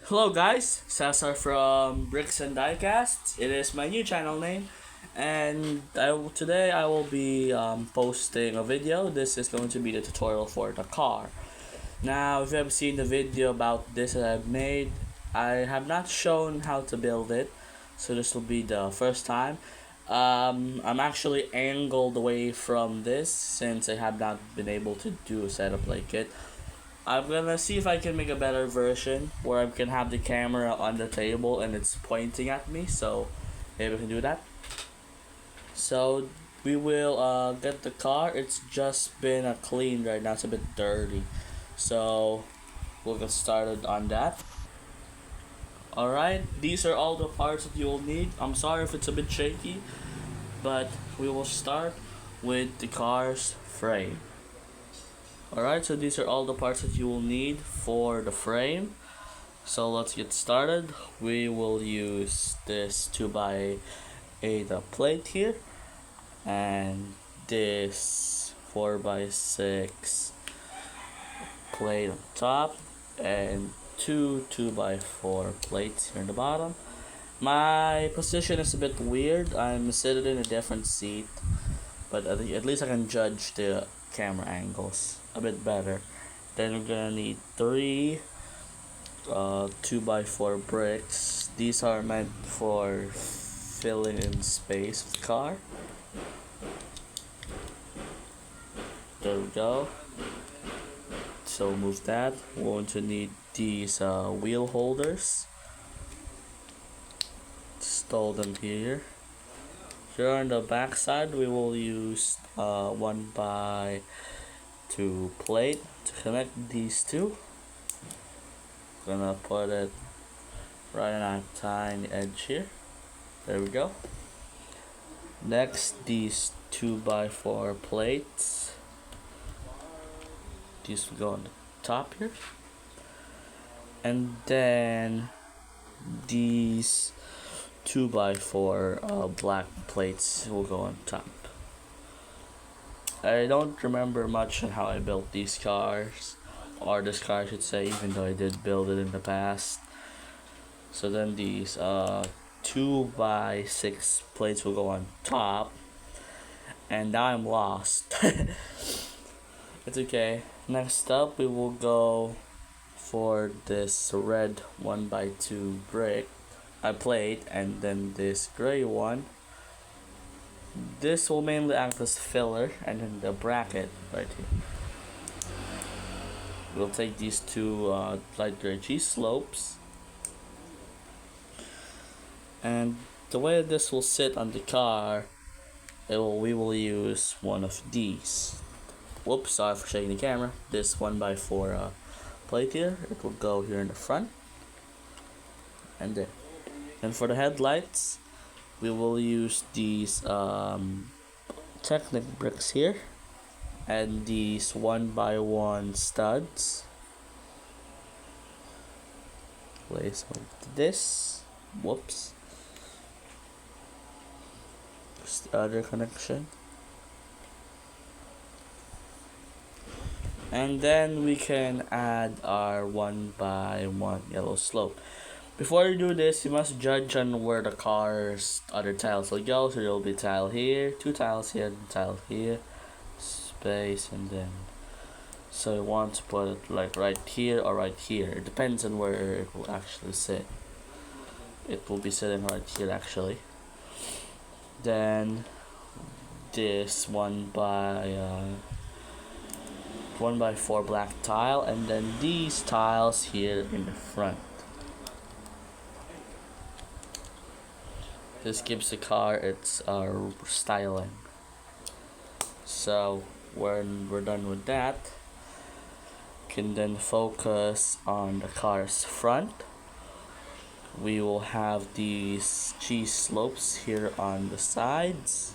Hello guys, Cesar from Bricks and Diecast. It is my new channel name, and today I will be posting a video. This is going to be the tutorial for the car. Now, if you have seen the video about this that I've made, I have not shown how to build it, so this will be the first time. I'm actually angled away from this since I have not been able to do a setup like it. I'm gonna see if I can make a better version where I can have the camera on the table and it's pointing at me, so maybe we can do that. So we will get the car. It's just been cleaned right now, it's a bit dirty. So we'll get started on that. Alright, these are all the parts that you will need. I'm sorry if it's a bit shaky, but we will start with the car's frame. Alright, so these are all the parts that you will need for the frame. So let's get started. We will use this 2x8 plate here and this 4x6 plate on top and two 2x4 plates here in the bottom. My position is a bit weird. I'm sitting in a different seat, but at least I can judge the camera angles a bit better. Then we're gonna need three 2x4 bricks. These are meant for filling in space of the car. There we go. So move that. We're going to need these wheel holders. Install them here. Here on the back side, we will use 1x2 plate to connect these two. Gonna put it right on a tiny edge here. There we go. Next, these 2x4 plates. These will go on the top here. And then these 2x4 black plates will go on top. I don't remember much on how I built these cars, or this car I should say, even though I did build it in the past. So then these 2x6 plates will go on top, and now I'm lost. It's okay. Next up, we will go for this red 1x2 brick plate, and then this gray one. This will mainly act as filler, and then the bracket right here. We'll take these two light gray cheese slopes, and the way this will sit on the car, we will use one of these. Whoops, sorry for shaking the camera. This 1x4 plate here, it will go here in the front, and there. And for the headlights, we will use these Technic bricks here and these 1x1 studs. Place this. Whoops. Just the other connection. And then we can add our 1x1 yellow slope. Before you do this, you must judge on where the car's other tiles will go. So there will be a tile here, two tiles here, and a tile here, space, and then. So you want to put it like right here or right here. It depends on where it will actually sit. It will be sitting right here actually. Then this 1x4 black tile, and then these tiles here in the front. This gives the car its styling. So when we're done with that, can then focus on the car's front. We will have these cheese slopes here on the sides,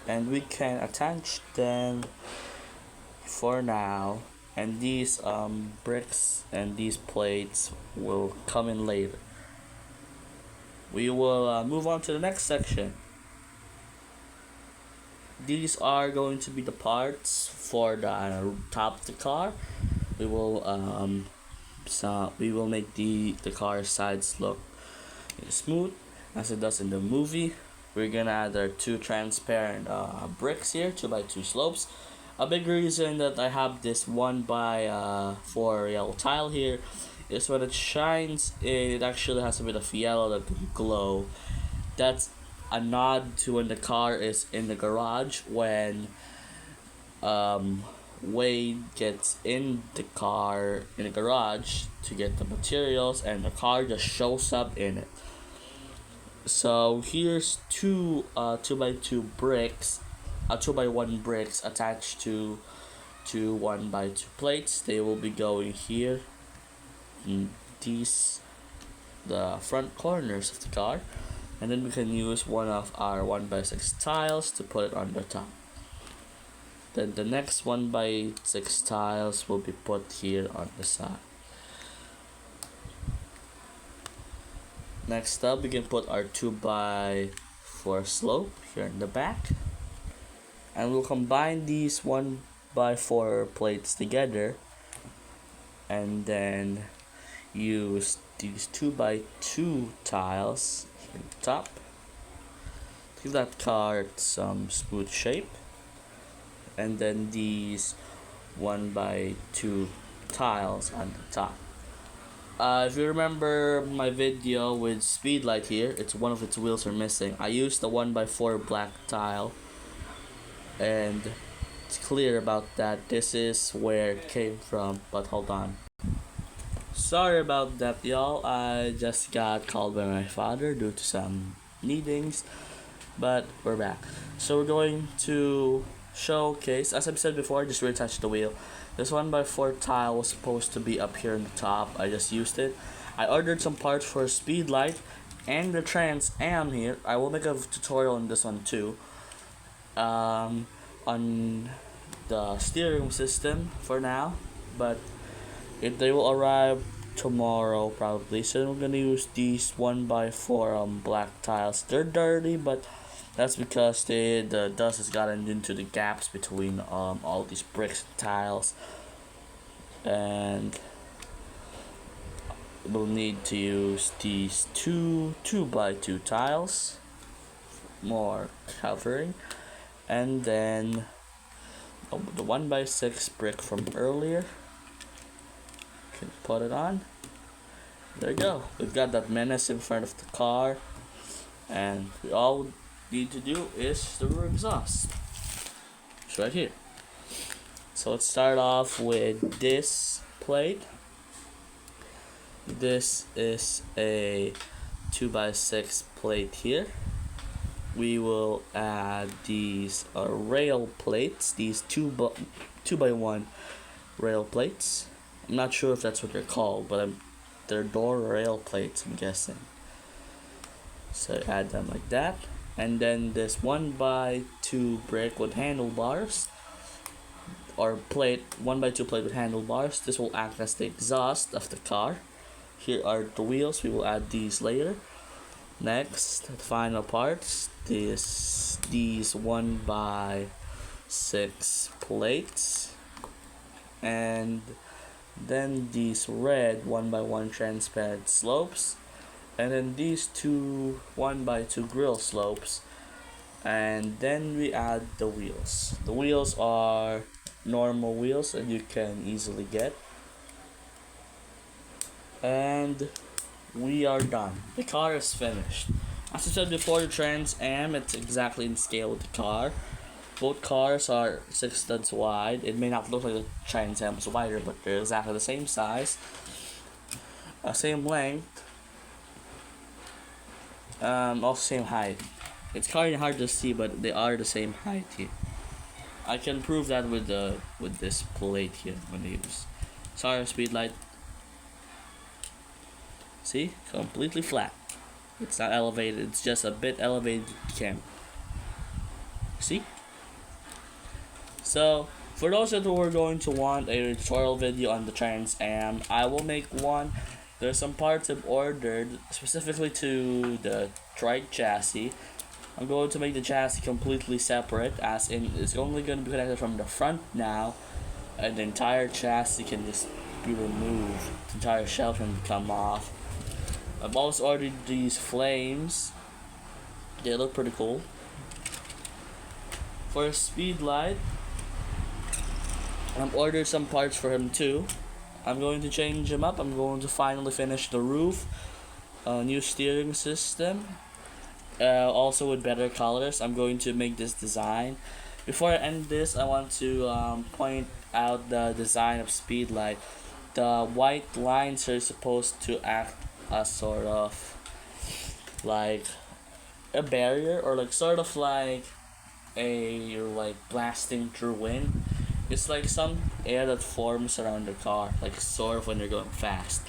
and we can attach them for now, and these bricks and these plates will come in later. We will move on to the next section. These are going to be the parts for the top of the car. We will So we will make the car sides look smooth as it does in the movie. We're gonna add our two transparent bricks here, 2x2 slopes. A big reason that I have this 1x4 yellow tile here is when it shines, it actually has a bit of yellow that can glow. That's a nod to when the car is in the garage, when Wade gets in the car in the garage to get the materials, and the car just shows up in it. So here's two 2x2 bricks, 2x1 bricks attached to 1x2 plates. They will be going here in the front corners of the car, and then we can use one of our 1x6 tiles to put it on the top. Then the next 1x6 tiles will be put here on the side. Next up, we can put our 2x4 slope here in the back, and we'll combine these 1x4 plates together, and then use these 2x2 tiles here on the top. Give that car some smooth shape, and then these 1x2 tiles on the top. If you remember my video with Speedlight here, it's one of its wheels are missing. I used the 1x4 black tile, and it's clear about that. This is where it came from, but hold on. Sorry about that, y'all. I just got called by my father due to some meetings, but we're back. So we're going to showcase, as I've said before, I just retouched the wheel. This 1x4 tile was supposed to be up here on the top. I just used it. I ordered some parts for Speedlight and the Trans Am here. I will make a tutorial on this one too. On the steering system for now, but they will arrive tomorrow probably. So we're gonna use these 1x4 black tiles. They're dirty, but that's because the dust has gotten into the gaps between all these bricks and tiles, and we'll need to use these two 2x2 tiles, more covering, and then the 1x6 brick from earlier. Can put it on. There you go. We've got that menace in front of the car, and we all need to do is the rear exhaust. It's right here. So let's start off with this plate. This is a 2x6 plate here. We will add these rail plates, these 2x1 rail plates. I'm not sure if that's what they're called, but they're door rail plates, I'm guessing. So add them like that. And then this 1x2 brick with handlebars, or plate, 1x2 plate with handlebars. This will act as the exhaust of the car. Here are the wheels. We will add these later. Next, the final parts. These 1x6 plates, and then these red 1x1 transparent slopes, and then these two 1x2 grill slopes, and then we add the wheels. The wheels are normal wheels that you can easily get, and we are done. The car is finished. As I said before, the Trans Am, it's exactly in scale with the car. Both cars are 6 studs wide. It may not look like the Trans Am is wider, but they're exactly the same size, same length, also same height. It's kind of hard to see, but they are the same height here. I can prove that with this plate here when they use. Sorry, Speedlight. See, completely flat. It's not elevated. It's just a bit elevated cam. See. So for those that were going to want a tutorial video on the Trans Am, I will make one. There's some parts I've ordered specifically to the trike chassis. I'm going to make the chassis completely separate, as in it's only going to be connected from the front now, and the entire chassis can just be removed. The entire shell can come off. I've also ordered these flames. They look pretty cool. For a speed light, I've ordered some parts for him too. I'm going to change him up. I'm going to finally finish the roof, new steering system, also with better colors. I'm going to make this design. Before I end this, I want to point out the design of Speedlight. The white lines are supposed to act as sort of like a barrier, or like sort of like a like blasting through wind. It's like some air that forms around the car, like sort of when you're going fast.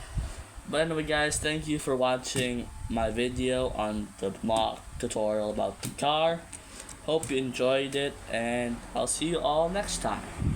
But anyway, guys, thank you for watching my video on the mock tutorial about the car. Hope you enjoyed it, and I'll see you all next time.